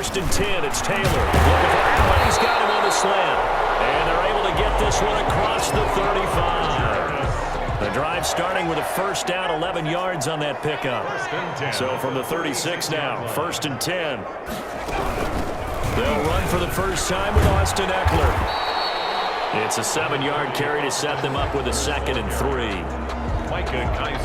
first and 10. It's Taylor looking for Allen. He's got him on the slant. And they're able to get this one across the 35. The drive starting with a first down, 11 yards on that pickup. So from the 36 now, first and 10. They'll run for the first time with Austin Eckler. It's a 7-yard carry to set them up with a 2nd and 3.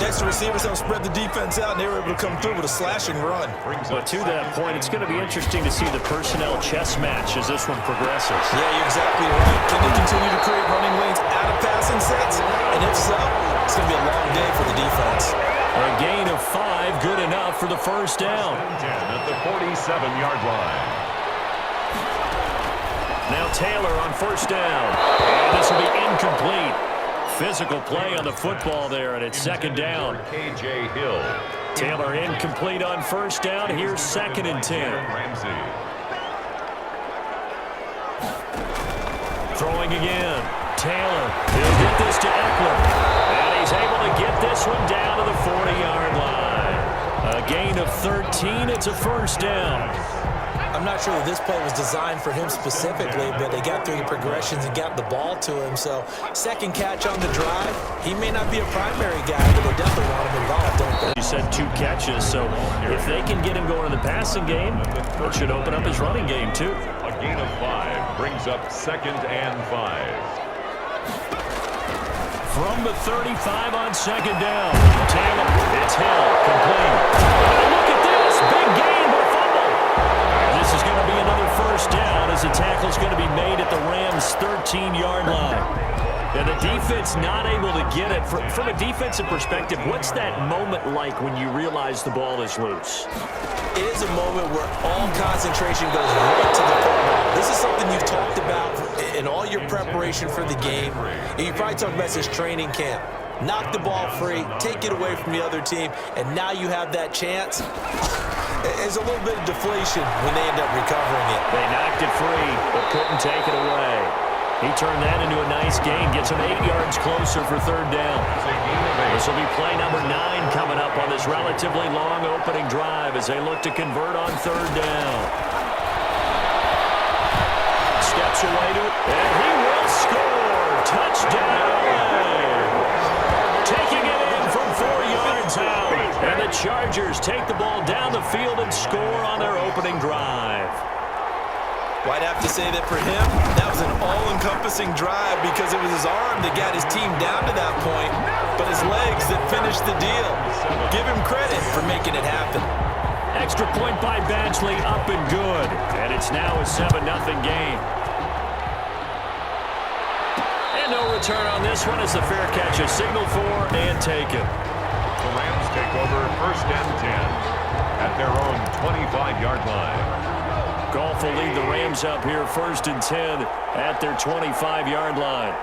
Next, the receivers help spread the defense out, and they were able to come through with a slashing run. But to that point, it's going to be interesting to see the personnel chess match as this one progresses. Yeah, you're exactly right. Can they continue to create running lanes out of passing sets? And if so, it's going to be a long day for the defense. A gain of 5, good enough for the first down. 10 at the 47-yard line. Now Taylor on first down. And this will be incomplete. Physical play on the football there, and it's 2nd down. K.J. Hill. Taylor incomplete on first down. Here's 2nd and 10. Throwing again. Taylor. He'll get this to Eckler. And he's able to get this one down to the 40-yard line. A gain of 13. It's a first down. I'm not sure that this play was designed for him specifically, but they got through the progressions and got the ball to him. So, second catch on the drive. He may not be a primary guy, but they definitely want him involved, don't they? You said 2 catches, so if they can get him going in the passing game, it should open up his running game, too. A gain of 5 brings up 2nd and 5. From the 35 on 2nd down. Taylor, it's Hill, complete. And look at this, big gain, but a fumble. And this is going to be another first down as the tackle's going to be made at the Rams' 13-yard line. And the defense not able to get it. From a defensive perspective, what's that moment like when you realize the ball is loose? It is a moment where all concentration goes right to the football. This is something you've talked about in all your preparation for the game. You probably talked about this training camp. Knock the ball free, take it away from the other team, and now you have that chance. There's a little bit of deflation when they end up recovering it. They knocked it free, but couldn't take it away. He turned that into a nice gain, gets him 8 yards closer for 3rd down. This will be play number 9 coming up on this relatively long opening drive as they look to convert on 3rd down. Steps away to it, and he will score. Touchdown! Taking it in from 4 yards out. And the Chargers take the ball down the field and score on their opening drive. Well, I'd have to say that for him, that was an all-encompassing drive because it was his arm that got his team down to that point, but his legs that finished the deal. Give him credit for making it happen. Extra point by Badgley, up and good. And it's now a 7-0 game. And no return on this one as the fair catch is signaled for and taken. The Rams take over 1st and 10 at their own 25-yard line. Goff will lead the Rams up here 1st and 10 at their 25-yard line.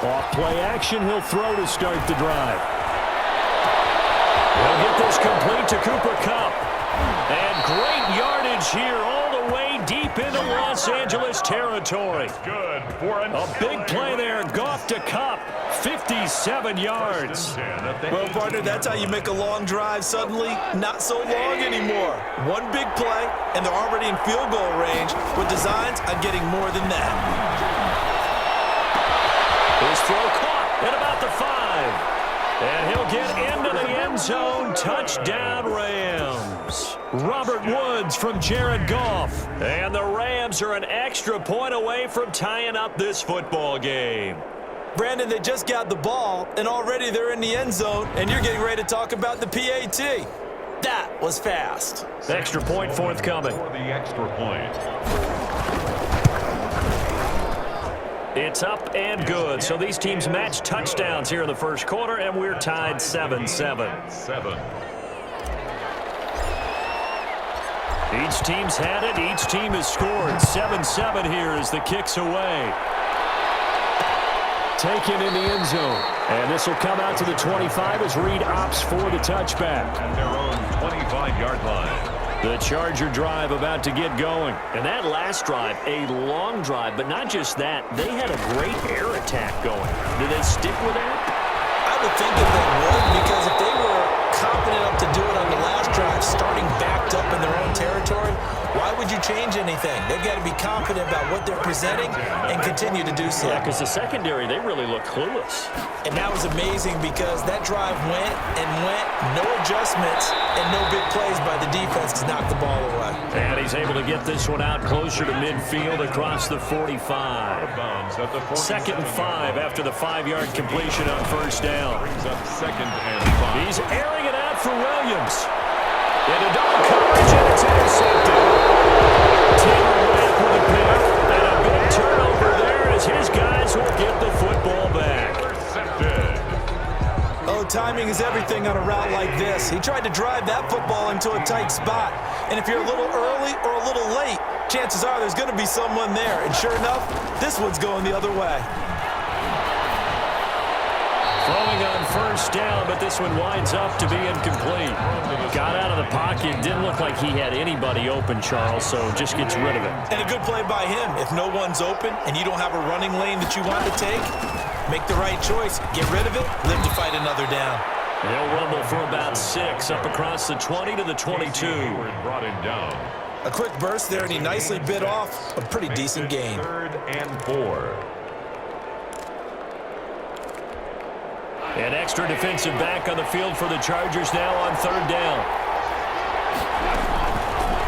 Off play action, he'll throw to start the drive. He'll get this complete to Cooper Kupp. And great yardage here all the way deep into Los Angeles territory. Good for a big play there, Goff to Kupp, 57 yards. Well, partner, that's how you make a long drive suddenly not so long anymore. One big play, and they're already in field goal range with designs on getting more than that. His throw caught at about the 5. And he'll get into the end zone. Touchdown, Rams. Robert Woods from Jared Goff. And the Rams are an extra point away from tying up this football game. Brandon, they just got the ball, and already they're in the end zone, and you're getting ready to talk about the PAT. That was fast. Extra point forthcoming. For the extra point. It's up and good. So these teams match touchdowns here in the first quarter, and we're tied 7-7. Each team's had it. Each team has scored. 7-7 here as the kick's away. Taken in the end zone. And this will come out to the 25 as Reed opts for the touchback. At their own 25-yard line. The Charger drive about to get going. And that last drive, a long drive, but not just that. They had a great air attack going. Do they stick with that? I would think that they would, because if they were confident enough to do it on the last drive, drive, starting backed up in their own territory, why would you change anything? They've got to be confident about what they're presenting and continue to do so. Yeah, because the secondary, they really look clueless. And that was amazing because that drive went and went, no adjustments, and no big plays by the defense to knock the ball away. And he's able to get this one out closer to midfield across the 45. Second and 5 after the 5-yard completion on first down. Brings up second and 5. He's airing it out for Williams. Into double coverage, and it's intercepted. Taylor back with a pick, and a big turnover there as his guys will get the football back. Intercepted. Oh, timing is everything on a route like this. He tried to drive that football into a tight spot. And if you're a little early or a little late, chances are there's going to be someone there. And sure enough, this one's going the other way. Throwing on first down, but this one winds up to be incomplete. Got out of the pocket. Didn't look like he had anybody open, Charles, so just gets rid of it. And a good play by him. If no one's open and you don't have a running lane that you want to take, make the right choice. Get rid of it. Live to fight another down. He'll rumble for about 6 up across the 20 to the 22. Brought him down. A quick burst there, and he nicely bit off a pretty decent gain. Third and 4. An extra defensive back on the field for the Chargers now on third down.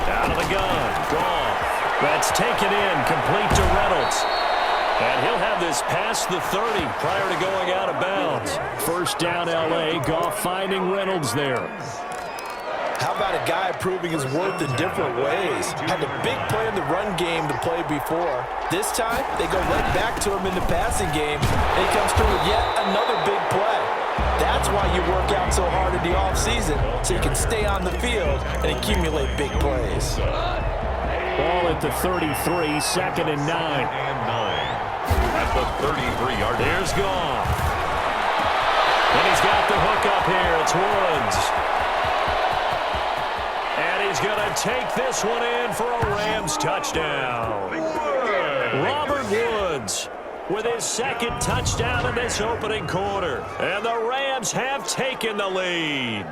Out of the gun. Goff. That's taken in. Complete to Reynolds. And he'll have this past the 30 prior to going out of bounds. First down, L.A. Goff finding Reynolds there. How about a guy proving his worth in different ways? Had a big play in the run game to play before. This time, they go right back to him in the passing game, and he comes through with yet another big play. That's why you work out so hard in the offseason, so you can stay on the field and accumulate big plays. Ball at the 33, second and 9. At the 33-yard line. Here's Goff. And he's got the hook up here. It's Woods. And he's going to take this one in for a Rams touchdown. Robert Woods with his second touchdown in this opening quarter. And the Rams have taken the lead.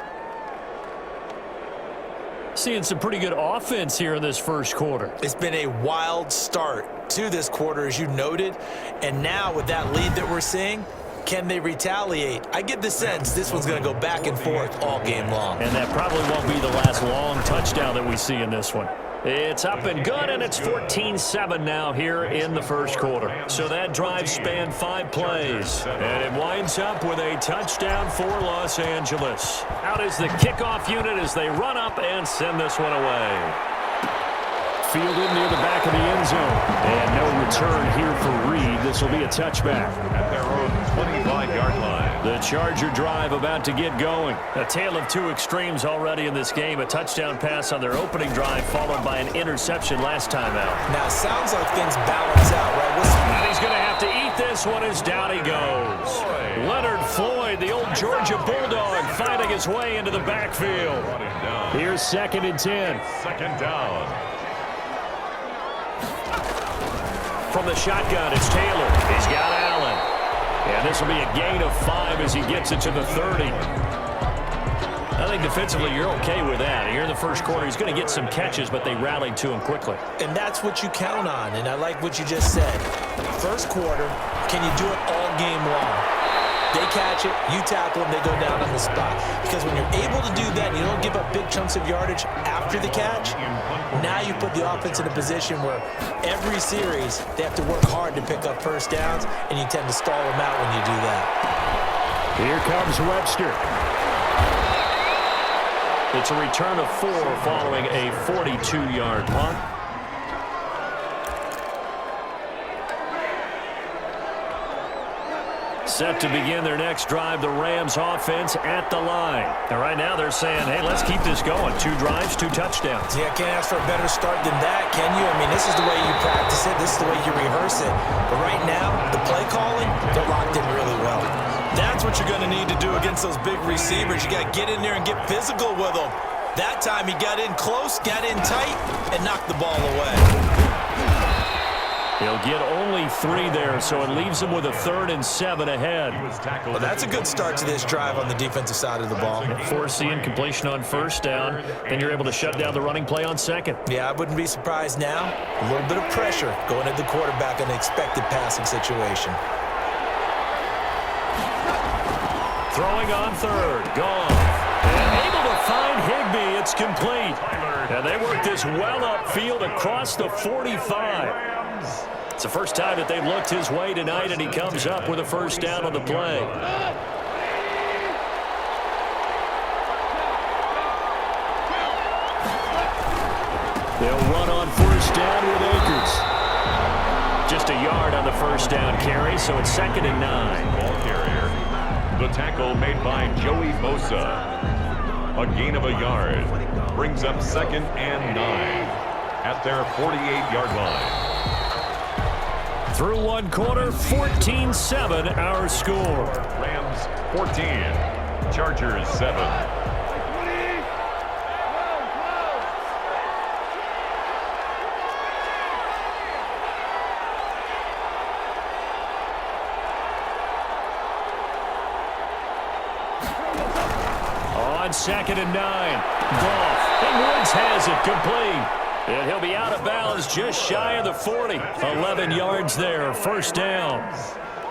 Seeing some pretty good offense here in this first quarter. It's been a wild start to this quarter, as you noted. And now with that lead that we're seeing, can they retaliate? I get the sense this one's going to go back and forth all game long. And that probably won't be the last long touchdown that we see in this one. It's up and good, and it's 14-7 now here in the first quarter. So that drive spanned 5 plays, and it winds up with a touchdown for Los Angeles. Out is the kickoff unit as they run up and send this one away. Fielded near the back of the end zone. And no return here for Reed. This will be a touchback. At their own 25-yard line. The Charger drive about to get going. A tale of two extremes already in this game. A touchdown pass on their opening drive followed by an interception last time out. Now, it sounds like things balance out, right? And he's going to have to eat this one as down he goes. Leonard Floyd, the old Georgia Bulldog, finding his way into the backfield. Here's second and 10. Second down. From the shotgun, it's Taylor. He's got Allen. And this will be a gain of 5 as he gets it to the 30. I think defensively you're okay with that. Here in the first quarter, he's going to get some catches, but they rallied to him quickly. And that's what you count on, and I like what you just said. First quarter, can you do it all game long? They catch it, you tackle them, they go down on the spot. Because when you're able to do that, you don't give up big chunks of yardage after the catch, now you put the offense in a position where every series they have to work hard to pick up first downs, and you tend to stall them out when you do that. Here comes Webster. It's a return of 4 following a 42-yard punt. Set to begin their next drive, the Rams offense at the line. And right now they're saying, hey, let's keep this going. 2 drives, 2 touchdowns. Yeah, can't ask for a better start than that, can you? I mean, this is the way you practice it. This is the way you rehearse it. But right now, the play calling, they're locked in really well. That's what you're going to need to do against those big receivers. You got to get in there and get physical with them. That time he got in close, got in tight, and knocked the ball away. He'll get only 3 there, so it leaves him with a 3rd and 7 ahead. Well, that's a good start to this drive on the defensive side of the ball. Force the incompletion on 1st down, then you're able to shut down the running play on 2nd. Yeah, I wouldn't be surprised now. A little bit of pressure going at the quarterback in an expected passing situation. Throwing on 3rd, gone. And able to find Higbee, it's complete. And they work this well upfield across the 45. It's the first time that they've looked his way tonight, and he comes up with a 1st down on the play. They'll run on 1st down with Akers. Just a yard on the 1st down carry, so it's 2nd and 9. Ball carrier. The tackle made by Joey Bosa. A gain of a yard. Brings up 2nd and 9 at their 48-yard line. Through 1 quarter, 14-7 our score. Rams 14, Chargers 7. On 2nd and 9, Goff, and Woods has it complete. And he'll be out of bounds just shy of the 40. 11 yards there, 1st down.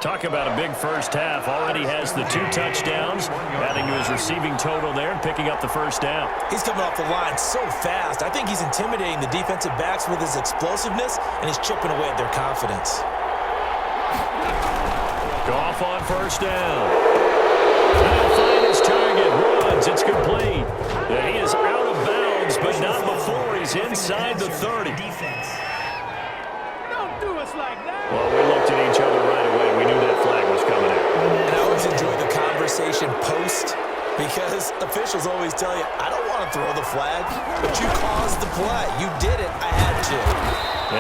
Talk about a big first half. Already has the 2 touchdowns, adding to his receiving total there and picking up the 1st down. He's coming off the line so fast. I think he's intimidating the defensive backs with his explosiveness, and he's chipping away at their confidence. Goff on 1st down. And he'll find his target. Runs. It's complete. Yeah, he is out of bounds, but not before he's inside the 30. Don't do us like that. Well, we looked at each other right away. We knew that flag was coming out. And I always enjoy the conversation post, because officials always tell you, I don't want to throw the flag, but you caused the play. You did it. I had to.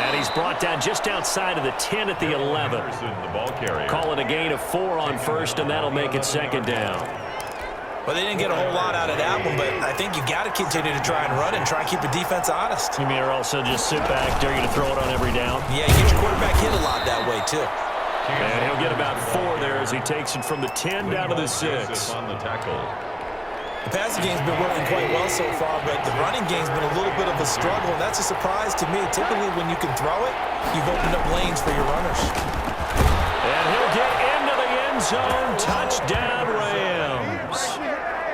And he's brought down just outside of the 10 at the 11. The ball carrier. Call it a gain of 4 on 1st, and that'll make it 2nd down. Well, they didn't get a whole lot out of that one, but I think you got to continue to try and run and try and keep the defense honest. You mean, or also just sit back, dare you to throw it on every down? Yeah, you get your quarterback hit a lot that way, too. And he'll get about 4 there as he takes it from the 10 down to the 6. On the tackle. The passing game's been working quite well so far, but the running game's been a little bit of a struggle, and that's a surprise to me. Typically, when you can throw it, you've opened up lanes for your runners. And he'll get into the end zone. Touchdown, Rams.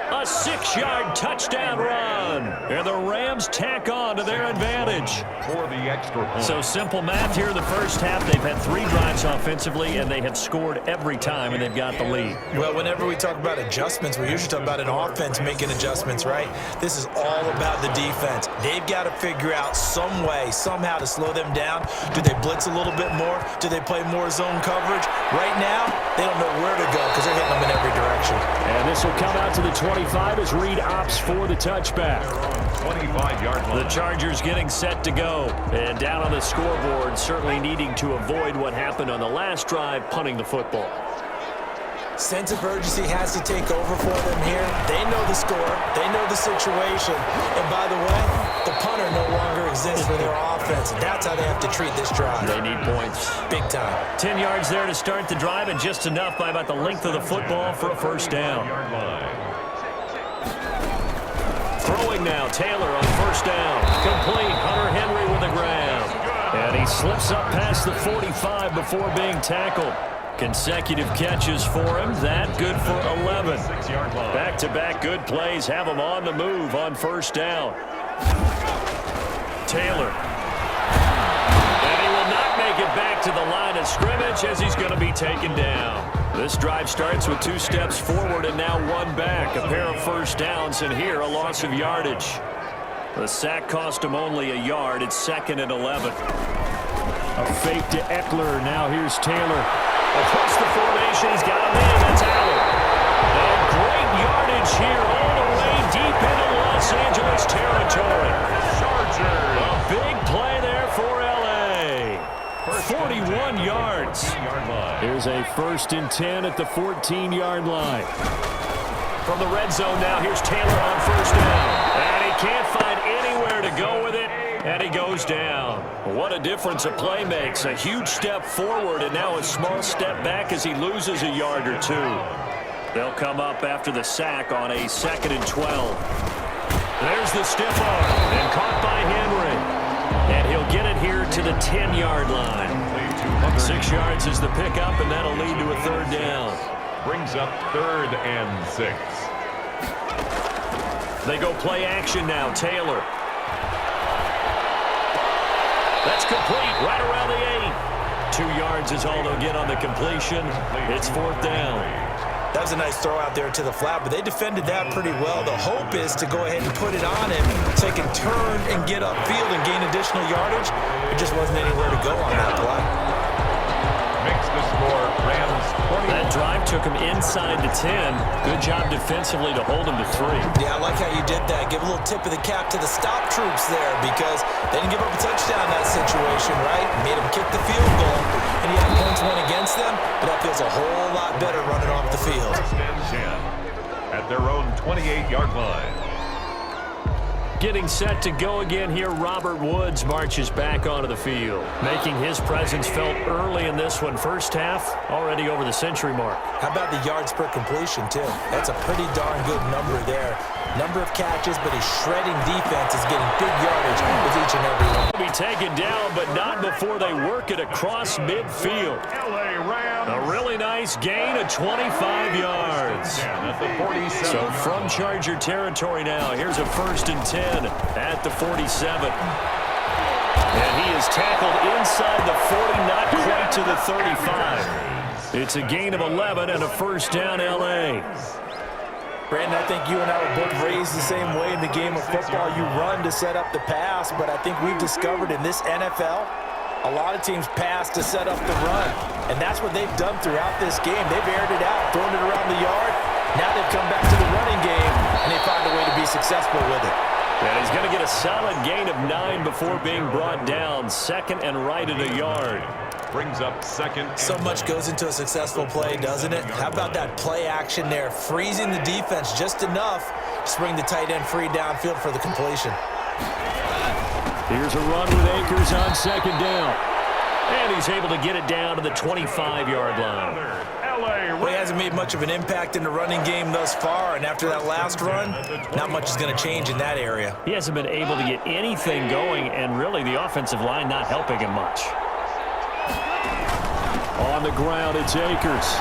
A 6-yard touchdown run. And the Rams tack on to their advantage. For the extra point. So simple math here in the first half. They've had 3 drives offensively, and they have scored every time, and they've got the lead. Well, whenever we talk about adjustments, we usually talk about an offense making adjustments, right? This is all about the defense. They've got to figure out some way, somehow to slow them down. Do they blitz a little bit more? Do they play more zone coverage? Right now, they don't know where to go because they're hitting them in every direction. And this will come out to the 25 as Reed opts for the touchback. 25-yard line. The Chargers getting set to go. And down on the scoreboard, certainly needing to avoid what happened on the last drive, punting the football. Sense of urgency has to take over for them here. They know the score. They know the situation. And by the way, the punter no longer exists for their offense. That's how they have to treat this drive. They need points. Big time. 10 yards there to start the drive, and just enough by about the length of the football for a 1st down. Throwing now, Taylor on 1st down. Complete, Hunter Henry with the grab. And he slips up past the 45 before being tackled. Consecutive catches for him. That good for 11. Back-to-back good plays have him on the move on 1st down. Taylor. And he will not make it back to the line of scrimmage as he's going to be taken down. This drive starts with 2 steps forward and now 1 back. A pair of 1st downs, and here a loss of yardage. The sack cost him only a yard. It's 2nd and 11. A fake to Eckler. Now here's Taylor. Across the formation, he's got him in. That's Allen. And great yardage here all the way deep into Los Angeles territory. Chargers. A big play there for L.A. 41 yards. Here's a 1st and 10 at the 14-yard line. From the red zone now, here's Taylor on 1st down. And he can't find anywhere to go with it. And he goes down. What a difference a play makes. A huge step forward and now a small step back as he loses a yard or two. They'll come up after the sack on a 2nd and 12. There's the stiff arm and caught by Henry. And he'll get it here to the 10-yard line. 6 yards is the pickup, and that'll lead to a 3rd down. Brings up 3rd and 6. They go play action now. Taylor. That's complete right around the 8. 2 yards is all they'll get on the completion. It's 4th down. That was a nice throw out there to the flat, but they defended that pretty well. The hope is to go ahead and put it on him so he can turn and get upfield and gain additional yardage. There just wasn't anywhere to go on that play. Makes the score Rams 20. That drive took him inside the 10. Good job defensively to hold him to 3. Yeah, I like how you did that. Give a little tip of the cap to the stop troops there because they didn't give up a touchdown in that situation, right? Made them kick the field goal, and he had points went against them, but that feels a whole lot better running off the field. 1st and 10 at their own 28-yard line. Getting set to go again here, Robert Woods marches back onto the field, making his presence felt early in this one. First half, already over the century mark. How about the yards per completion, too? That's a pretty darn good number there. Number of catches, but his shredding defense is getting big yardage with each and every one. Be taken down, but not before they work it across midfield. LA Rams. A really nice gain of 25 yards. At the 47. So from Charger territory now, here's a 1st and 10 at the 47. And he is tackled inside the 40, not quite to the 35. It's a gain of 11 and a 1st down, LA. Brandon, I think you and I were both raised the same way in the game of football. You run to set up the pass, but I think we've discovered in this NFL, a lot of teams pass to set up the run. And that's what they've done throughout this game. They've aired it out, thrown it around the yard. Now they've come back to the running game, and they find a way to be successful with it. And he's going to get a solid gain of 9 before being brought down. 2nd and right at a yard. Brings up 2nd. So much goes into a successful play, doesn't it? How about that play action there, freezing the defense just enough to bring the tight end free downfield for the completion. Here's a run with Akers on 2nd down. And he's able to get it down to the 25-yard line. Well, he hasn't made much of an impact in the running game thus far, and after that last run, not much is going to change in that area. He hasn't been able to get anything going, and really the offensive line not helping him much. On the ground, it's Akers.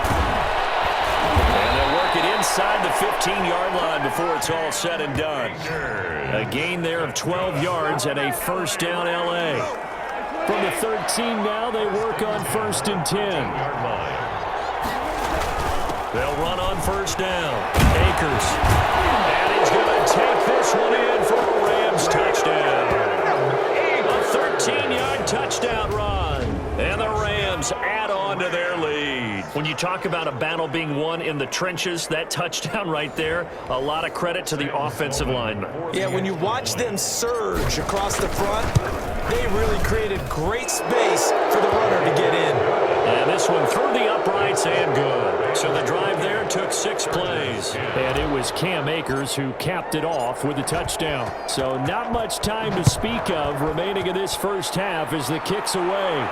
And they'll work it inside the 15-yard line before it's all said and done. A gain there of 12 yards and a 1st down, LA. From the 13 now, they work on 1st and 10. They'll run on 1st down. Akers. And he's going to take this one in for a Rams touchdown. A 13-yard touchdown run. And the Rams add on to their lead. When you talk about a battle being won in the trenches, that touchdown right there, a lot of credit to the offensive linemen. Yeah, when you watch them surge across the front, they really created great space for the runner to get in. And this one through the uprights and good. So the drive there took 6 plays. And it was Cam Akers who capped it off with a touchdown. So not much time to speak of remaining in this first half as the kick's away.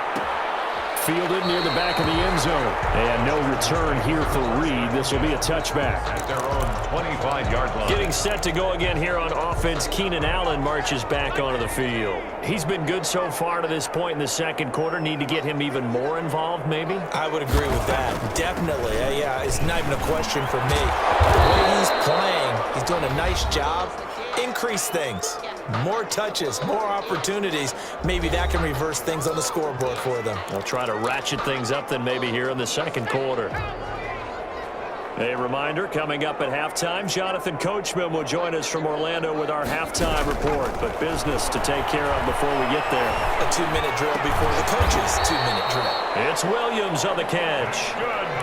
Fielded near the back of the end zone. And no return here for Reed. This will be a touchback. At their own 25-yard line. Getting set to go again here on offense, Keenan Allen marches back onto the field. He's been good so far to this point in the 2nd quarter. Need to get him even more involved, maybe? I would agree with that. Definitely. Yeah, it's not even a question for me. The way he's playing, he's doing a nice job. Increase things. More touches, more opportunities. Maybe that can reverse things on the scoreboard for them. They'll try to ratchet things up then maybe here in the 2nd quarter. A reminder, coming up at halftime, Jonathan Coachman will join us from Orlando with our halftime report. But business to take care of before we get there. A 2-minute drill before the coach's 2-minute drill. It's Williams on the catch.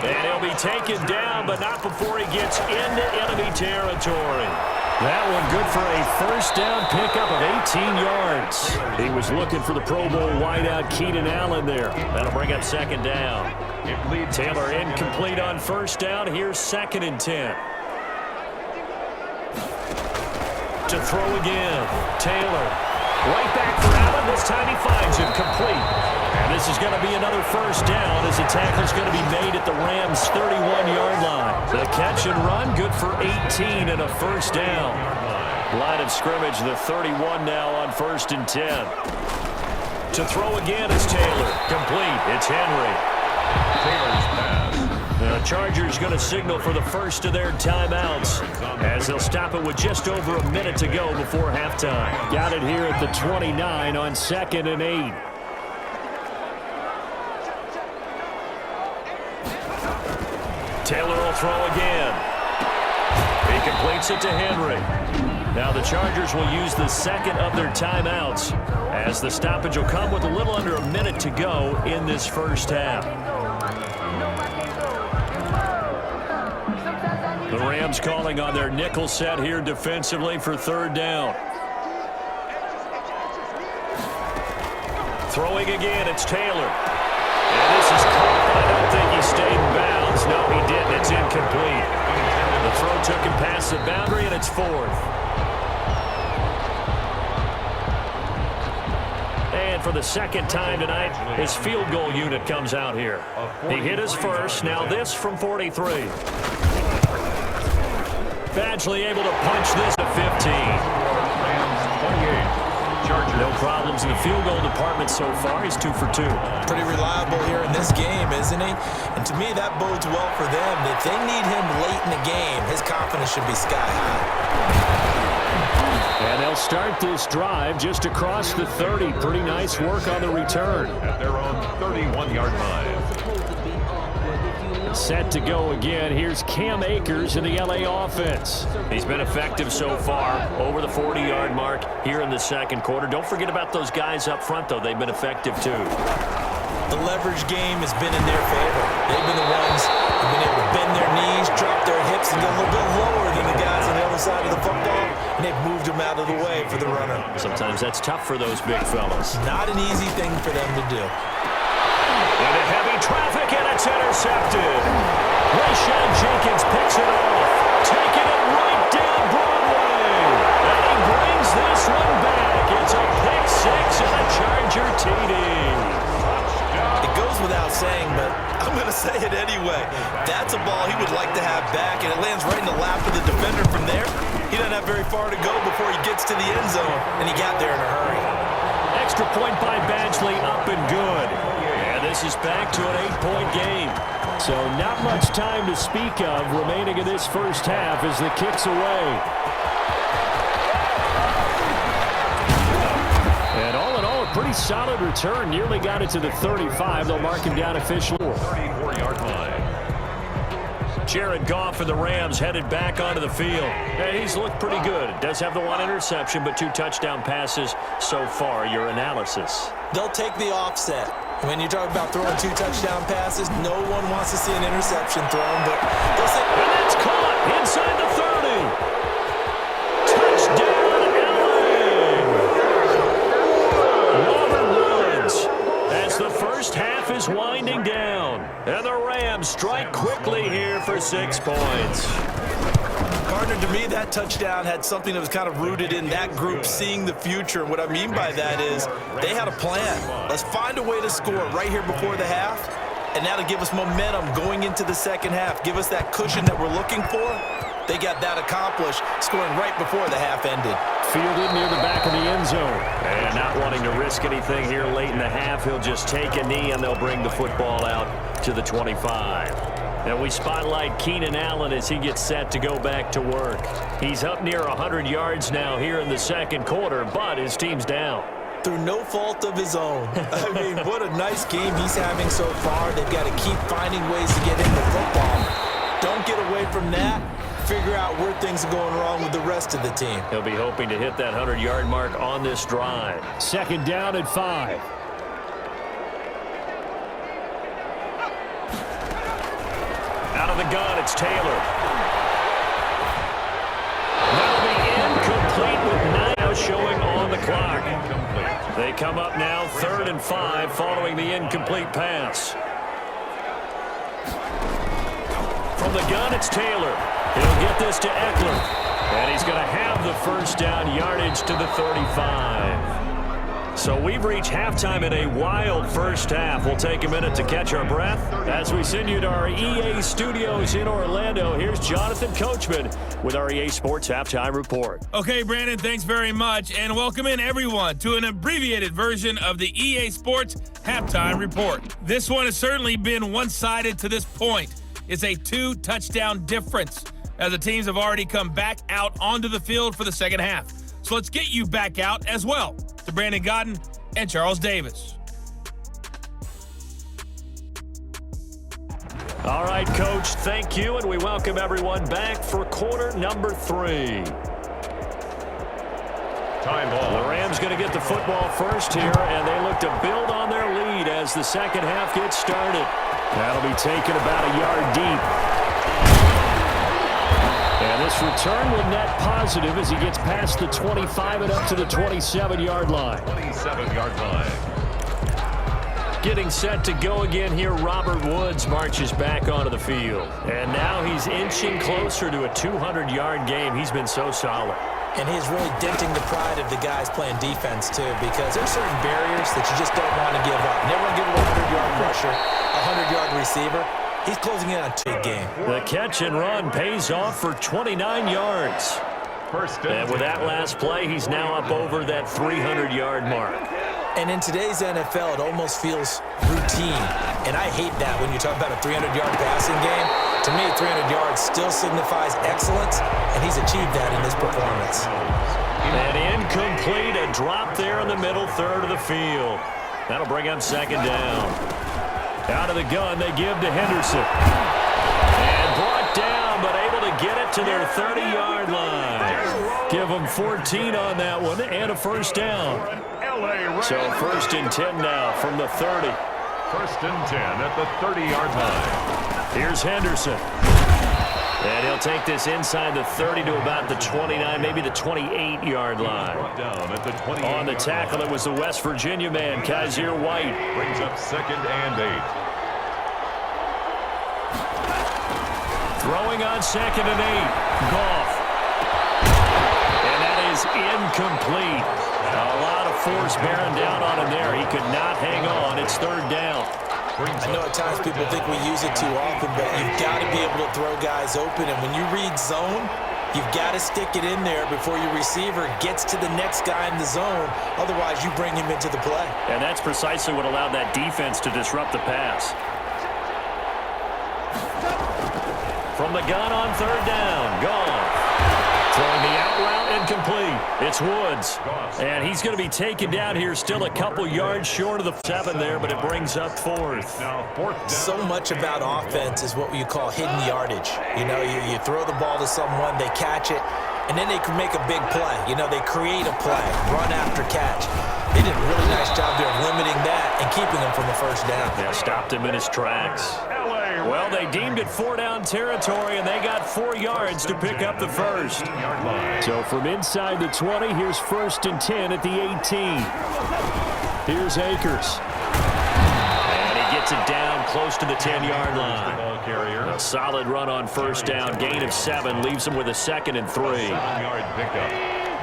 And he'll be taken down, but not before he gets into enemy territory. That one good for a 1st down pickup of 18 yards. He was looking for the Pro Bowl wideout Keenan Allen there. That'll bring up 2nd down. Taylor incomplete on 1st down. Here's 2nd and 10. To throw again. Taylor. Right back for Allen. This time he finds him complete. And this is going to be another first down as the tackle's going to be made at the Rams' 31-yard line. The catch and run, good for 18 and a first down. Line of scrimmage, the 31 now on 1st and 10. To throw again is Taylor. Complete. It's Henry. Taylor's pass. The Chargers going to signal for the first of their timeouts as they'll stop it with just over a minute to go before halftime. Got it here at the 29 on 2nd and 8. Taylor will throw again. He completes it to Henry. Now the Chargers will use the second of their timeouts as the stoppage will come with a little under a minute to go in this first half. The Rams calling on their nickel set here defensively for 3rd down. Throwing again, it's Taylor. And this is caught. I don't think he stayed in bounds. No, he didn't. It's incomplete. The throw took him past the boundary, and it's 4th. And for the second time tonight, his field goal unit comes out here. He hit his first. Now this from 43. Badgley able to punch this to 15. No problems in the field goal department so far. He's 2 for 2. Pretty reliable here in this game, isn't he? And to me, that bodes well for them. If they need him late in the game, his confidence should be sky high. And they'll start this drive just across the 30. Pretty nice work on the return. At their own 31-yard line. Set to go again. Here's Cam Akers in the LA offense. He's been effective so far, over the 40-yard mark here in the second quarter. Don't forget about those guys up front, though. They've been effective, too. The leverage game has been in their favor. They've been the ones who've been able to bend their knees, drop their hips, and get a little bit lower than the guys on the other side of the football, and they've moved them out of the way for the runner. Sometimes that's tough for those big fellas. Not an easy thing for them to do. Into heavy traffic, and it's intercepted. Rashawn Jenkins picks it off, taking it right down Broadway. And he brings this one back. It's a pick six and a Charger TD. It goes without saying, but I'm going to say it anyway. That's a ball he would like to have back, and it lands right in the lap of the defender from there. He doesn't have very far to go before he gets to the end zone, and he got there in a hurry. Extra point by Badgley, up and good. This is back to an 8-point game. So not much time to speak of remaining in this first half as the kick's away. And all in all, a pretty solid return. Nearly got it to the 35. They'll mark him down officially. 34-yard line. Jared Goff and the Rams headed back onto the field. And he's looked pretty good. Does have the 1 interception, but 2 touchdown passes so far. Your analysis? They'll take the offset. When you talk about throwing 2 touchdown passes, no one wants to see an interception thrown, but they'll say, and that's caught inside the 30. Touchdown, LA! Robert Woods as the first half is winding down. And the Rams strike quickly here for 6 points. Partner, to me, that touchdown had something that was kind of rooted in that group seeing the future. And what I mean by that is they had a plan. Let's find a way to score right here before the half, and that'll give us momentum going into the second half. Give us that cushion that we're looking for. They got that accomplished, scoring right before the half ended. Fielded near the back of the end zone. And not wanting to risk anything here late in the half, he'll just take a knee, and they'll bring the football out to the 25. And we spotlight Keenan Allen as he gets set to go back to work. He's up near 100 yards now here in the second quarter, but his team's down. Through no fault of his own. I mean, what a nice game he's having so far. They've got to keep finding ways to get him the football. Don't get away from that. Figure out where things are going wrong with the rest of the team. He'll be hoping to hit that 100-yard mark on this drive. Second down at 5. Out of the gun, it's Taylor. That'll be incomplete with 9 showing on the clock. They come up now 3rd and 5 following the incomplete pass. From the gun, it's Taylor. He'll get this to Eckler. And he's going to have the first down, yardage to the 35. So we've reached halftime in a wild first half. We'll take a minute to catch our breath as we send you to our EA studios in Orlando. Here's Jonathan Coachman with our EA Sports Halftime Report. Okay, Brandon, thanks very much, and welcome in everyone to an abbreviated version of the EA Sports Halftime Report. This one has certainly been one-sided to this point. It's a 2-touchdown difference as the teams have already come back out onto the field for the second half. So let's get you back out as well to Brandon Godden and Charles Davis. All right, Coach, thank you, and we welcome everyone back for quarter number 3. Time ball. The Rams going to get the football first here, and they look to build on their lead as the second half gets started. That'll be taken about a yard deep. And this return will net positive as he gets past the 25 and up to the 27-yard line. 27-yard line. Getting set to go again here, Robert Woods marches back onto the field. And now he's inching closer to a 200-yard game. He's been so solid. And he's really denting the pride of the guys playing defense, too, because there's certain barriers that you just don't want to give up. Never want to give up a 100-yard rusher, a 100-yard receiver. He's closing in on a game. The catch and run pays off for 29 yards. And with that last play, he's now up over that 300-yard mark. And in today's NFL, it almost feels routine. And I hate that when you talk about a 300-yard passing game. To me, 300 yards still signifies excellence, and he's achieved that in this performance. And incomplete, a drop there in the middle third of the field. That'll bring up second down. Out of the gun, they give to Henderson. And brought down, but able to get it to their 30-yard line. Give them 14 on that one and a first down. So first and 10 now from the 30. First and 10 at the 30-yard line. Here's Henderson. And he'll take this inside the 30 to about the 29, maybe the 28-yard line. On the tackle, it was the West Virginia man, Kaiser White. Brings up second and 8. Throwing on second and 8. Goff. And that is incomplete. A lot of force bearing down on him there. He could not hang on. It's third down. I know at times people think we use it too often, but you've got to be able to throw guys open. And when you read zone, you've got to stick it in there before your receiver gets to the next guy in the zone. Otherwise, you bring him into the play. And that's precisely what allowed that defense to disrupt the pass. From the gun on third down, Goff. Throwing the out route incomplete. It's Woods. And he's going to be taken down here, still a couple yards short of the 7 there, but it brings up fourth. So much about offense is what you call hidden yardage. You know, you throw the ball to someone, they catch it, and then they can make a big play. You know, they create a play, run after catch. They did a really nice job there of limiting that and keeping him from a first down. Yeah, stopped him in his tracks. Well, they deemed it 4-down territory, and they got 4 yards to pick up the first. So from inside the 20, here's first and 10 at the 18. Here's Akers. And he gets it down close to the 10-yard line. A solid run on first down. Gain of 7 leaves him with a second and 3. 7-yard pickup.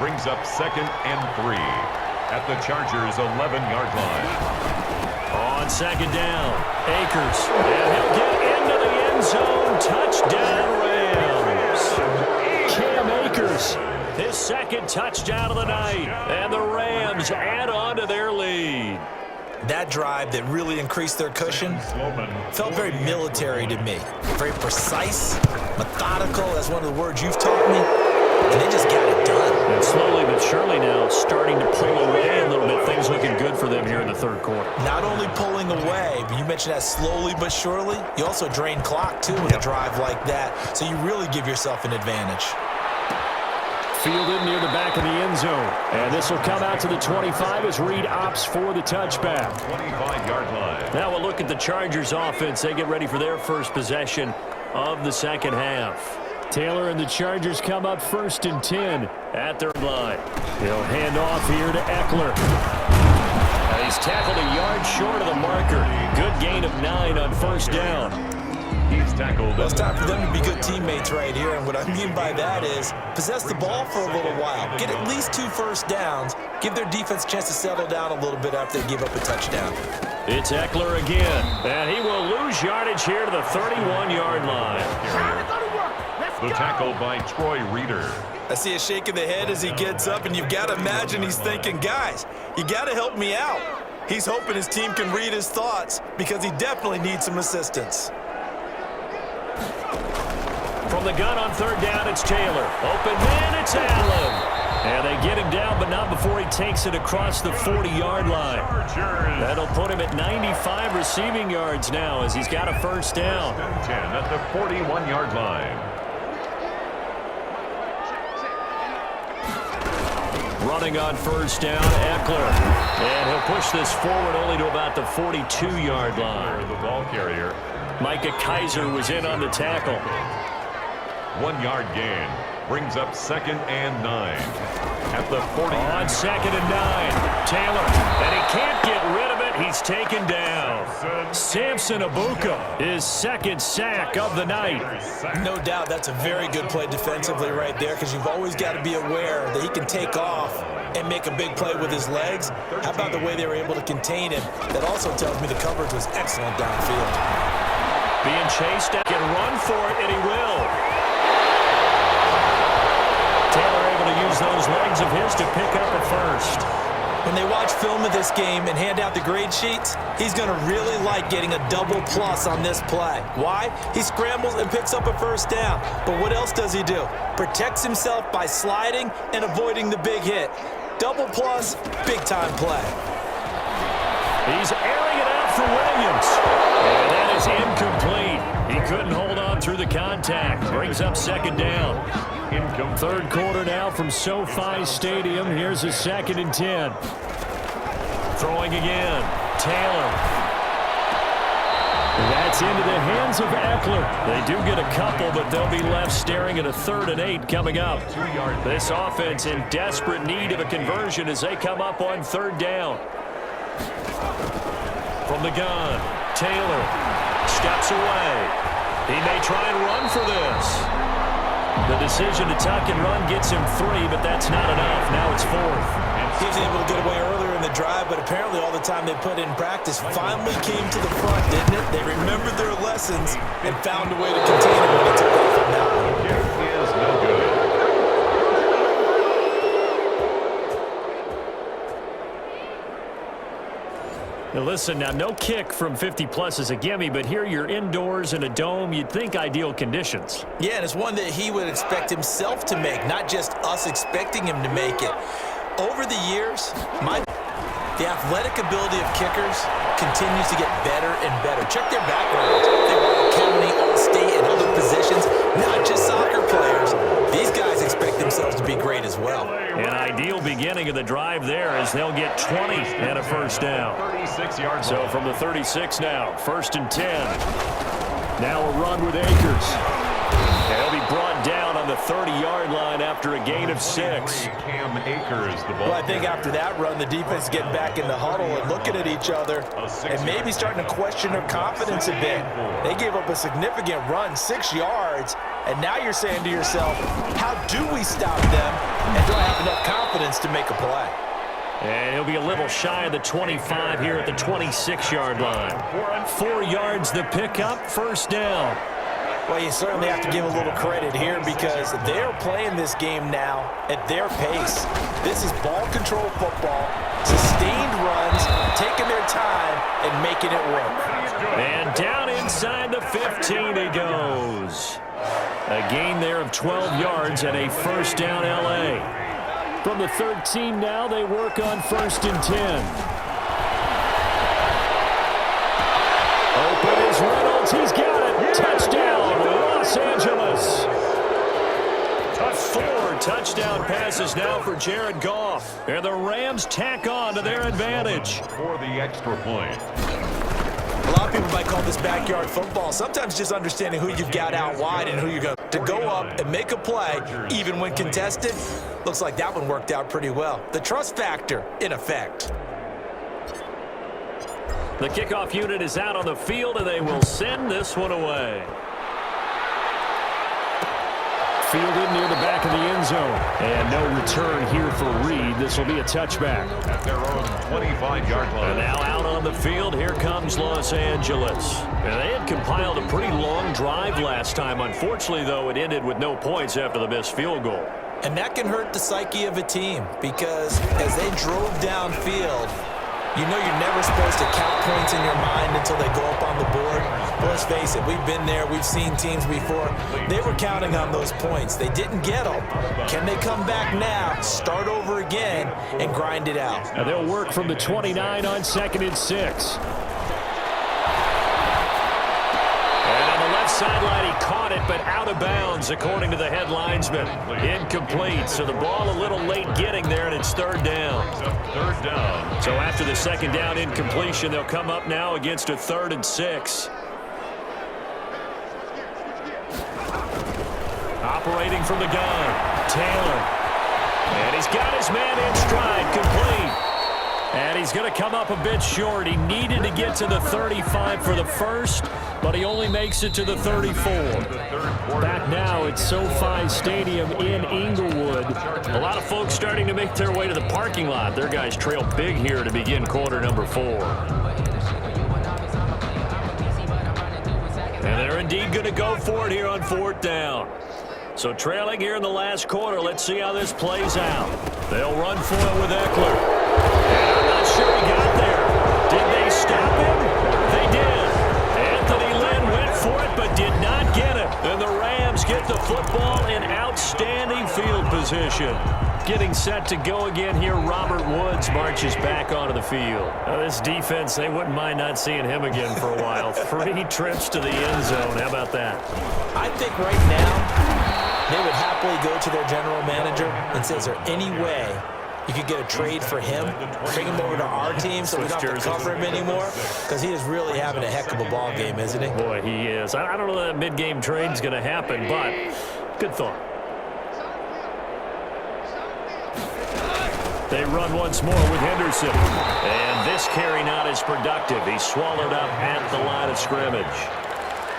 Brings up second and 3 at the Chargers' 11-yard line. On second down, Akers. And he'll get into the end zone. Touchdown, Rams. Cam Akers, his second touchdown of the night. And the Rams add on to their lead. That drive that really increased their cushion felt very military to me. Very precise, methodical. That's one of the words you've taught me. And they just got it done. And slowly but surely now starting to pull away a little bit. Things looking good for them here in the third quarter. Not only pulling away, but you mentioned that slowly but surely. You also drain clock, too, with a drive like that. So you really give yourself an advantage. Fielded near the back of the end zone. And this will come out to the 25 as Reed opts for the touchback. 25-yard line. Now we'll look at the Chargers offense. They get ready for their first possession of the second half. Taylor and the Chargers come up first and 10 at their line. He'll hand off here to Eckler. And he's tackled a yard short of the marker. Good gain of 9 on first down. He's tackled. Well, it's time for them to be good teammates right here. And what I mean by that is possess the ball for a little while. Get at least 2 first downs. give their defense a chance to settle down a little bit after they give up a touchdown. It's Eckler again, and he will lose yardage here to the 31-yard line. The tackle by Troy Reeder. I see a shake of the head as he gets up, and you've got to imagine he's thinking, guys, you got to help me out. He's hoping his team can read his thoughts because he definitely needs some assistance. From the gun on third down, it's Taylor. Open man, it's Allen. And they get him down, but not before he takes it across the 40-yard line. That'll put him at 95 receiving yards now as he's got a first down. 10 at the 41-yard line. Running on first down, Eckler. And he'll push this forward only to about the 42-yard line. The ball carrier. Micah Kaiser was in on the tackle. 1 yard gain. Brings up 2nd and 9. At the 40. On 2nd and 9. Taylor. And he can't get rid of it. He's taken down. Samson Abuka, his 2nd sack of the night. No doubt that's a very good play defensively right there because you've always got to be aware that he can take off and make a big play with his legs. How about the way they were able to contain him? That also tells me the coverage was excellent downfield. Being chased out, can run for it, and he will. Taylor able to use those legs of his to pick up a first. When they watch film of this game and hand out the grade sheets, he's going to really like getting a double plus on this play. Why? He scrambles and picks up a first down. But what else does he do? Protects himself by sliding and avoiding the big hit. Double plus, big-time play. He's airing it out for Williams. And that is incomplete. He couldn't hold on through the contact. Brings up 2nd down. Third quarter now from SoFi Stadium. Here's a 2nd and 10. Throwing again. Taylor. That's into the hands of Eckler. They do get a couple, but they'll be left staring at a 3rd and 8 coming up. This offense in desperate need of a conversion as they come up on 3rd down. From the gun, Taylor steps away. He may try and run for this. The decision to tuck and run gets him 3, but that's not enough. Now it's 4th. He was able to get away earlier in the drive, but apparently all the time they put in practice finally came to the front, didn't it? They remembered their lessons and found a way to contain him when he took off from that one. Kick is no good. Now listen, now no kick from 50-plus is a gimme, but here you're indoors in a dome. You'd think ideal conditions. Yeah, and it's one that he would expect himself to make, not just us expecting him to make it. Over the years, the athletic ability of kickers continues to get better and better. Check their backgrounds. They were all county, all state, and other positions, not just soccer players. These guys expect themselves to be great as well. An ideal beginning of the drive there as they'll get 20 and a first down. 36 yards. So from the 36 now, 1st and 10. Now a run with Akers. And he'll be brought down on the 30-yard line after a gain of 6. Cam Akers, the ball. Well, I think after that run, the defense getting back in the huddle and looking at each other and maybe starting to question their confidence a bit. They gave up a significant run, 6 yards, and now you're saying to yourself, how do we stop them, and do I have enough confidence to make a play? And he'll be a little shy of the 25 here at the 26-yard line. 4 yards the pickup, first down. Well, you certainly have to give a little credit here because they're playing this game now at their pace. This is ball control football, sustained runs, taking their time and making it work. And down inside the 15 he goes. A gain there of 12 yards and a first down L.A. From the 13 now, they work on 1st and 10. Open is Reynolds. He's got it. Touchdown, Los Angeles. 4 touchdown passes now for Jared Goff. And the Rams tack on to their advantage. For the extra point. A lot of people might call this backyard football. Sometimes just understanding who you've got out wide and who you're going to go up and make a play, even when contested. Looks like that one worked out pretty well. The trust factor in effect. The kickoff unit is out on the field, and they will send this one away. fielded near the back of the end zone. And no return here for Reed. This will be a touchback. At their own 25-yard line. And now out on the field, here comes Los Angeles. And they had compiled a pretty long drive last time. Unfortunately, though, it ended with no points after the missed field goal. And that can hurt the psyche of a team because as they drove downfield, you know you're never supposed to count points in your mind until they go up on the board. But let's face it, we've been there. We've seen teams before. They were counting on those points. They didn't get them. Can they come back now, start over again, and grind it out? Now they'll work from the 29 on 2nd and 6. Sideline, he caught it, but out of bounds, according to the head linesman. Incomplete, so the ball a little late getting there, and it's 3rd down. Third down. So after the 2nd down incompletion, they'll come up now against a 3rd and 6. Operating from the gun, Taylor. And he's got his man in stride, complete. And he's going to come up a bit short. He needed to get to the 35 for the first, but he only makes it to the 34. Back now at SoFi Stadium in Inglewood. A lot of folks starting to make their way to the parking lot. Their guys trail big here to begin quarter number 4. And they're indeed going to go for it here on 4th down. So trailing here in the last quarter, let's see how this plays out. They'll run for it with Eckler. I'm not sure he got there. Did they stop him? They did. Anthony Lynn went for it but did not get it. And the Rams get the football in outstanding field position. Getting set to go again here, Robert Woods marches back onto the field. Now this defense, they wouldn't mind not seeing him again for a while. 3 trips to the end zone. How about that? I think right now they would happily go to their general manager and say, is there any way you could get a trade for him, bring him over to our team so we don't have to cover him anymore? Because he is really having a heck of a ball game, isn't he? Boy, he is. I don't know that mid-game trade's going to happen, but good thought. They run once more with Henderson. And this carry not as productive. He's swallowed up at the line of scrimmage.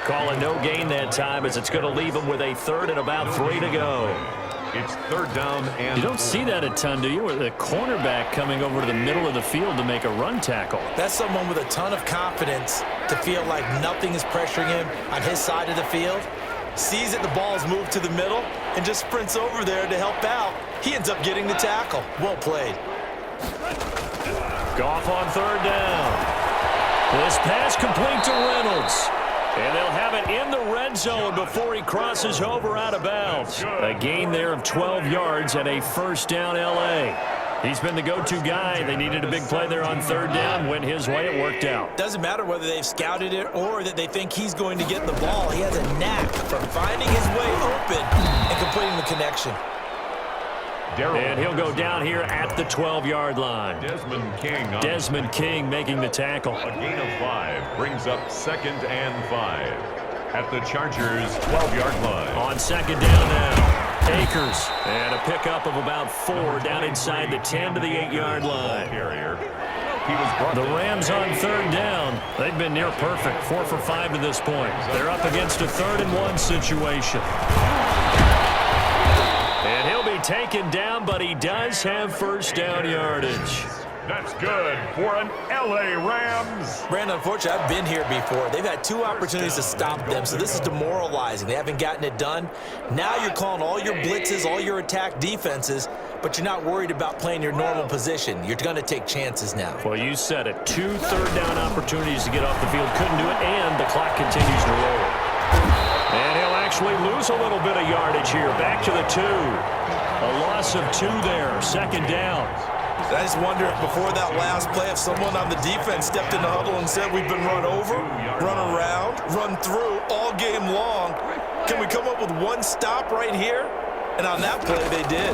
Call a no gain that time as it's going to leave him with a 3rd and about 3 to go. It's 3rd down and you don't see that a ton, do you? With the cornerback coming over to the middle of the field to make a run tackle. That's someone with a ton of confidence to feel like nothing is pressuring him on his side of the field. Sees that the ball's moved to the middle and just sprints over there to help out. He ends up getting the tackle. Well played. Goff on 3rd down. This pass complete to Reynolds. And they'll have it in the red zone before he crosses over out of bounds. A gain there of 12 yards and a 1st down L.A. He's been the go-to guy. They needed a big play there on 3rd down. Went his way. It worked out. Doesn't matter whether they've scouted it or that they think he's going to get the ball. He has a knack for finding his way open and completing the connection. And he'll go down here at the 12-yard line. Desmond King making the tackle. A gain of 5 brings up 2nd and 5 at the Chargers' 12-yard line. On 2nd down now, Akers. And a pickup of about 4 down inside the 10 to the 8-yard line. The Rams on 3rd down. They've been near perfect, 4 for 5 to this point. They're up against a 3rd and 1 situation. And he'll be taken down, but he does have 1st down yardage. That's good for an L.A. Rams. Brandon, unfortunately, I've been here before. They've had 2 opportunities to stop them, so this is demoralizing. They haven't gotten it done. Now you're calling all your blitzes, all your attack defenses, but you're not worried about playing your normal position. You're going to take chances now. Well, you said it. 2 3rd down opportunities to get off the field. Couldn't do it, and the clock continues to roll. And he'll actually lose a little bit of yardage here. Back to the 2. A loss of 2 there. 2nd down. I just wonder if before that last play, if someone on the defense stepped in the huddle and said, we've been run over, run around, run through all game long. Can we come up with one stop right here? And on that play, they did.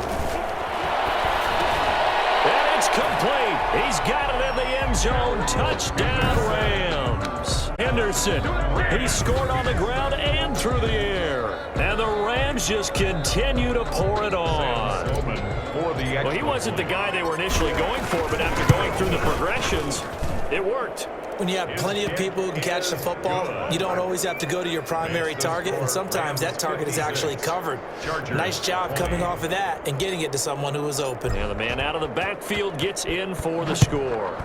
And it's complete. He's got it in the end zone. Touchdown, Rams. Henderson, he scored on the ground and through the air. And the Rams just continue to pour it on. Well, he wasn't the guy they were initially going for, but after going through the progressions, it worked. When you have plenty of people who can catch the football, you don't always have to go to your primary target, and sometimes that target is actually covered. Nice job coming off of that and getting it to someone who was open. And the man out of the backfield gets in for the score.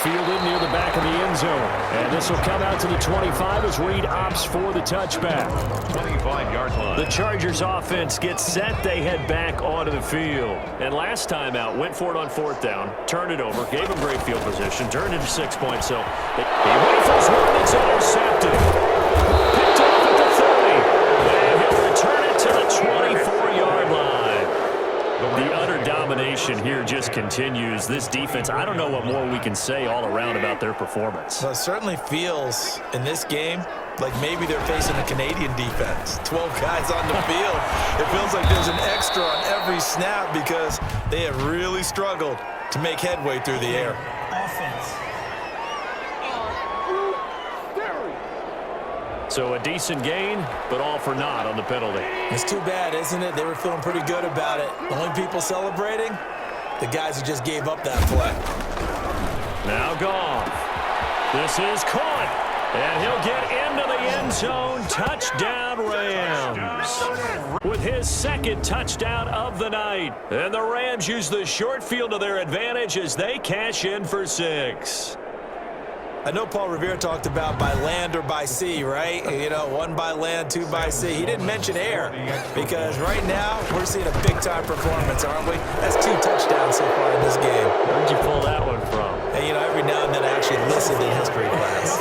Fielded near the back of the end zone. And this will come out to the 25 as Reed opts for the touchback. 25-yard line. The Chargers offense gets set. They head back onto the field. And last time out, went for it on 4th down, turned it over, gave him great field position, turned into 6 points. So he rifles one that's intercepted. Picked off at the 30. And he'll return it to the 24-yard line. The utter domination here just continues. This defense, I don't know what more we can say all around about their performance. Well, it certainly feels in this game like maybe they're facing a Canadian defense. 12 guys on the field. It feels like there's an extra on every snap because they have really struggled to make headway through the air. Offense. So a decent gain, but all for naught on the penalty. It's too bad, isn't it? They were feeling pretty good about it. The only people celebrating, the guys who just gave up that play. Now Goff. This is caught. And he'll get into the end zone. Touchdown, Rams. With his second touchdown of the night. And the Rams use the short field to their advantage as they cash in for 6. I know Paul Revere talked about by land or by sea, right? You know, 1 by land, 2 by sea. He didn't mention air because right now we're seeing a big-time performance, aren't we? That's 2 touchdowns so far in this game. Where'd you pull that one from? And, you know, every now and then I actually listened in history class.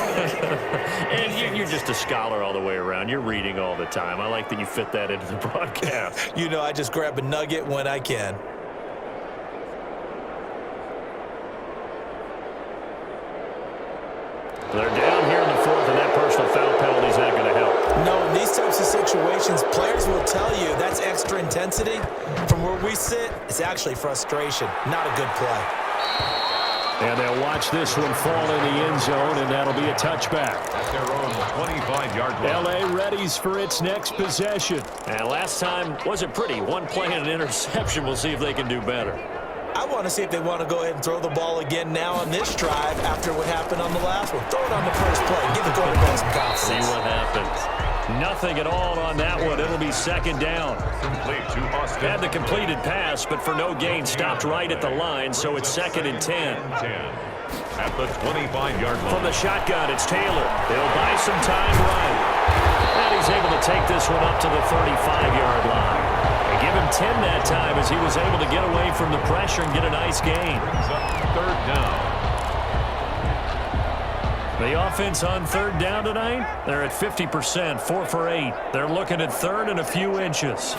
And you're just a scholar all the way around. You're reading all the time. I like that you fit that into the broadcast. You know, I just grab a nugget when I can. They're down here in the 4th, and that personal foul penalty is not going to help. No, in these types of situations, players will tell you that's extra intensity. From where we sit, it's actually frustration, not a good play. And they'll watch this one fall in the end zone, and that'll be a touchback. At their own 25-yard line. L.A. readies for its next possession. And last time wasn't pretty. 1 play and an interception. We'll see if they can do better. I want to see if they want to go ahead and throw the ball again now on this drive after what happened on the last one. Throw it on the first play. Give the quarterback some confidence. See what happens. Nothing at all on that one. It'll be 2nd down. Complete to Austin. Had the completed pass, but for no gain, stopped right at the line, so it's 2nd and 10. At the 25-yard line. From the shotgun, it's Taylor. They'll buy some time right. And he's able to take this one up to the 35-yard line. And give him 10 that time as he was able to get away from the pressure and get a nice gain. Brings up 3rd down. The offense on 3rd down tonight, they're at 50%, 4 for 8. They're looking at 3rd and a few inches.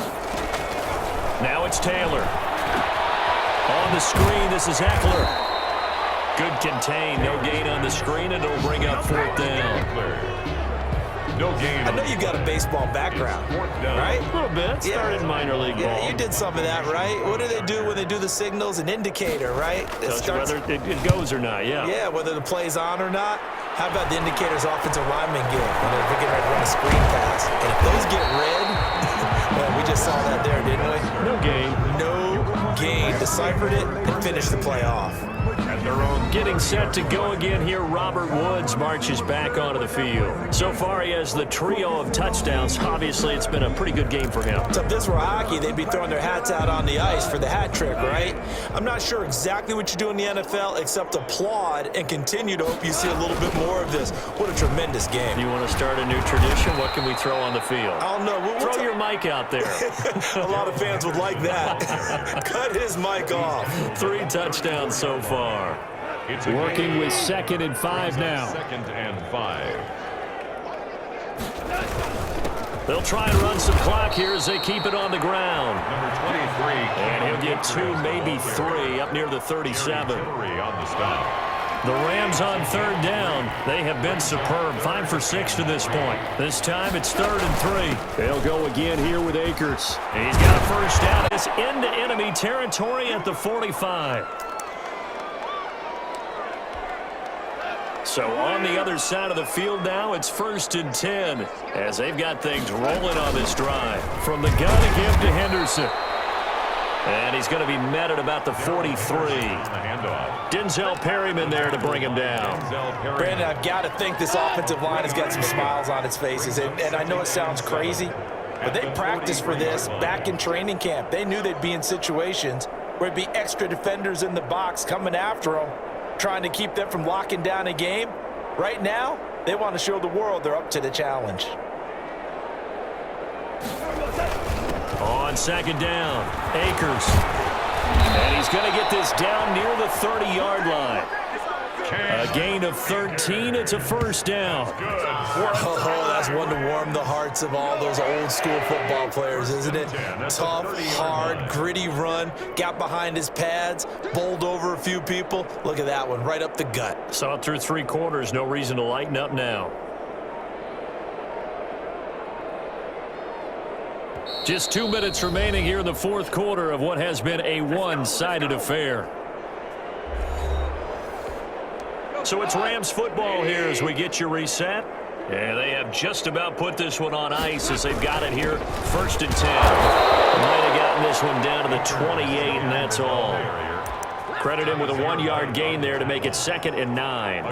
Now it's Taylor. On the screen, this is Eckler. Good contain, no gain on the screen, and it'll bring up 4th down. No gain. I know you got a baseball background, right? A little bit. Started minor league ball. Yeah, you did some of that, right? What do they do when they do the signals? An indicator, right? Tells you whether it goes or not, yeah. Yeah, whether the play's on or not. How about the indicators offensive linemen get when they're getting ready to run a screen pass? And if those get red, well, we just saw that there, didn't we? No gain. No gain. Deciphered it and finished the play off. At their own. Getting set to go again here, Robert Woods marches back onto the field. So far, he has the trio of touchdowns. Obviously, it's been a pretty good game for him. So if this were hockey, they'd be throwing their hats out on the ice for the hat trick, right? I'm not sure exactly what you do in the NFL except applaud and continue to hope you see a little bit more of this. What a tremendous game. You want to start a new tradition? What can we throw on the field? I don't know. Throw your mic out there. A lot of fans would like that. Cut his mic off. 3 touchdowns so far. It's Working with 2nd and 5 now. 2nd and 5. They'll try and run some clock here as they keep it on the ground. Number 23. And he'll get 2, maybe 3, up near the 37. On the stop. The Rams on 3rd down. They have been superb. 5 for 6 to this point. This time it's 3rd and 3. They'll go again here with Akers. And he's got a first down. It's into enemy territory at the 45. So on the other side of the field now, it's 1st and 10 as they've got things rolling on this drive. From the gun again to Henderson. And he's going to be met at about the 43. Denzel Perryman there to bring him down. Brandon, I've got to think this offensive line has got some smiles on its faces. And I know it sounds crazy, but they practiced for this back in training camp. They knew they'd be in situations where there'd be extra defenders in the box coming after them, trying to keep them from locking down a game. Right now, they want to show the world they're up to the challenge. On second down, Akers. And he's going to get this down near the 30-yard line. A gain of 13. It's a first down. Oh, that's one to warm the hearts of all those old school football players, isn't it? Tough, hard, gritty run. Got behind his pads, bowled over a few people. Look at that one, right up the gut. Saw it through 3 quarters. No reason to lighten up now. Just 2 minutes remaining here in the 4th quarter of what has been a one-sided affair. So it's Rams football here as we get you reset. And they have just about put this one on ice as they've got it here. 1st and 10. Might have gotten this one down to the 28, and that's all. Credit him with a 1-yard gain there to make it 2nd and 9.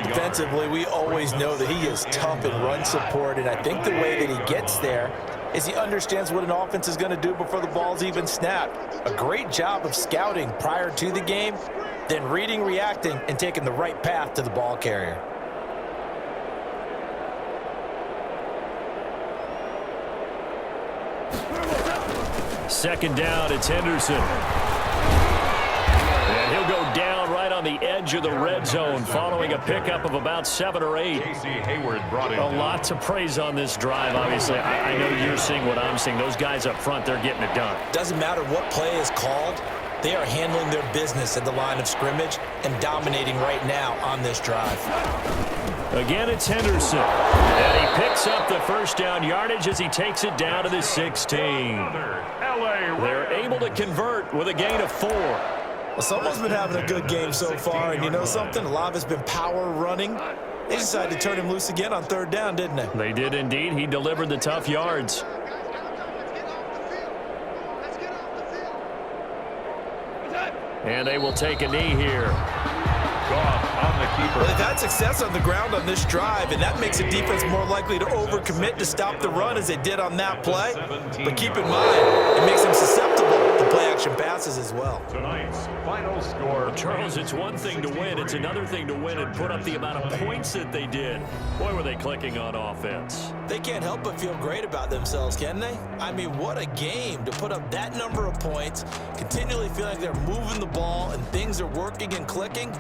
Defensively, we always know that he is tough in run support, and I think the way that he gets there is he understands what an offense is going to do before the ball's even snapped. A great job of scouting prior to the game, then reading, reacting, and taking the right path to the ball carrier. Second down, it's Henderson. And he'll go down right on the edge of the red zone following a pickup of about 7 or 8. A lot to praise on this drive, obviously. I know you're seeing what I'm seeing. Those guys up front, they're getting it done. Doesn't matter what play is called. They are handling their business at the line of scrimmage and dominating right now on this drive. Again, it's Henderson. And he picks up the first down yardage as he takes it down to the 16. They're able to convert with a gain of 4. Well, someone's been having a good game so far, and you know something? A lot of it's been power running. They decided to turn him loose again on 3rd down, didn't they? They did indeed. He delivered the tough yards. And they will take a knee here. Well, they've had success on the ground on this drive, and that makes a defense more likely to overcommit to stop the run as they did on that play. But keep in mind, it makes them susceptible to play-action passes as well. Tonight's final score. Charles, it's one thing to win. It's another thing to win and put up the amount of points that they did. Boy, were they clicking on offense. They can't help but feel great about themselves, can they? I mean, what a game to put up that number of points, continually feel like they're moving the ball and things are working and clicking.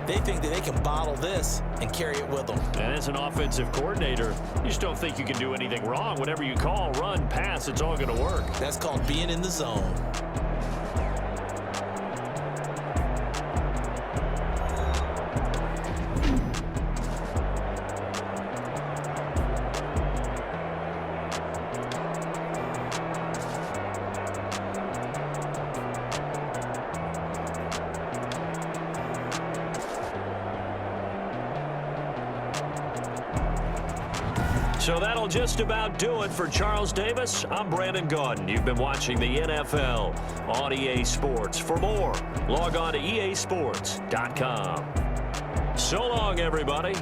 They think that they can bottle this and carry it with them. And as an offensive coordinator, you just don't think you can do anything wrong. Whatever you call, run, pass, it's all going to work. That's called being in the zone. So that'll just about do it for Charles Davis. I'm Brandon Gaudin. You've been watching the NFL on EA Sports. For more, log on to easports.com. So long, everybody.